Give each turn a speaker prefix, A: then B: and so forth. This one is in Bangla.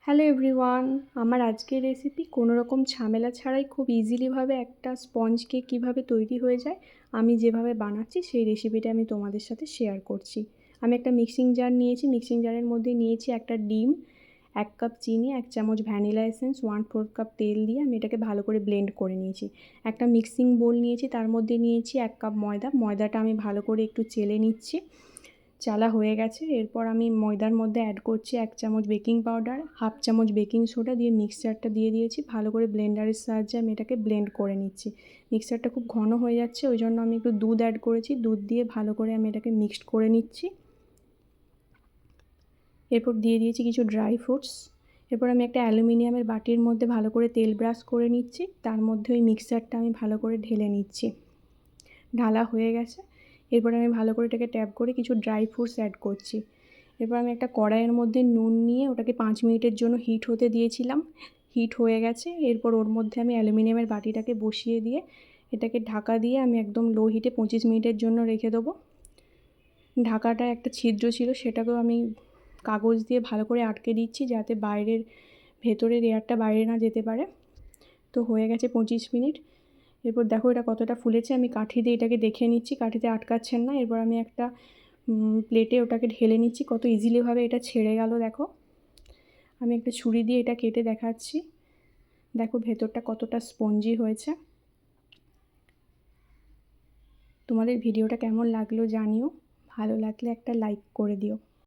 A: হ্যালো এভরিওয়ান, আমার আজকের রেসিপি কোনো রকম ঝামেলা ছাড়াই খুব ইজিলিভাবে একটা স্পঞ্জ কেক কীভাবে তৈরি হয়ে যায় আমি যেভাবে বানাচ্ছি সেই রেসিপিটা আমি তোমাদের সাথে শেয়ার করছি। আমি একটা মিক্সিং জার নিয়েছি, মিক্সিং জারের মধ্যে নিয়েছি একটা ডিম, 1 কাপ চিনি, 1 চামচ ভ্যানিলা এসেন্স, 1/4 কাপ তেল দিয়ে আমি এটাকে ভালো করে ব্লেন্ড করে নিয়েছি। একটা মিক্সিং বোল নিয়েছি, তার মধ্যে নিয়েছি 1 কাপ ময়দা। ময়দাটা আমি ভালো করে একটু চেলে নিচ্ছি। চালা হয়ে গেছে, এরপর আমি ময়দার মধ্যে অ্যাড করছি 1 চামচ বেকিং পাউডার, 1/2 চামচ বেকিং সোডা দিয়ে মিক্সচারটা দিয়ে দিয়েছি। ভালো করে ব্লেন্ডারের সাহায্যে আমি এটাকে ব্লেন্ড করে নিচ্ছি। মিক্সচারটা খুব ঘন হয়ে যাচ্ছে, ওই জন্য আমি একটু দুধ অ্যাড করেছি। দুধ দিয়ে ভালো করে আমি এটাকে মিক্সড করে নিচ্ছি। এরপর দিয়ে দিয়েছি কিছু ড্রাই ফ্রুটস। এরপর আমি একটা অ্যালুমিনিয়ামের বাটির মধ্যে ভালো করে তেল ব্রাশ করে নিচ্ছি, তার মধ্যে ওই মিক্সচারটা আমি ভালো করে ঢেলে নিচ্ছি। ঢালা হয়ে গেছে, এরপর আমি ভালো করে এটাকে ট্যাপ করে কিছু ড্রাই ফ্রুটস অ্যাড করছি। এরপর আমি একটা কড়াইয়ের মধ্যে নুন নিয়ে ওটাকে 5 মিনিটের জন্য হিট হতে দিয়েছিলাম। হিট হয়ে গেছে, এরপর ওর মধ্যে আমি অ্যালুমিনিয়ামের বাটিটাকে বসিয়ে দিয়ে এটাকে ঢাকা দিয়ে আমি একদম লো হিটে 25 মিনিটের জন্য রেখে দেবো। ঢাকাটা একটা ছিদ্র ছিল, সেটাকেও আমি কাগজ দিয়ে ভালো করে আটকে দিচ্ছি যাতে ভেতরের এয়ারটা বাইরে না যেতে পারে। তো হয়ে গেছে 25 মিনিট। এরপর দেখো এটা কতটা ফুলেছে, আমি কাঠি দিয়ে এটাকে দেখে নিচ্ছি, কাঠিতে আটকাচ্ছেন না। এরপর আমি একটা প্লেটে ওটাকে ঢেলে নিচ্ছি। কত ইজিলিভাবে এটা ছেড়ে গেল দেখো। আমি একটা ছুরি দিয়ে এটা কেটে দেখাচ্ছি, দেখো ভেতরটা কতটা স্পঞ্জি হয়েছে। তোমাদের ভিডিওটা কেমন লাগলো জানিও, ভালো লাগলে একটা লাইক করে দিও।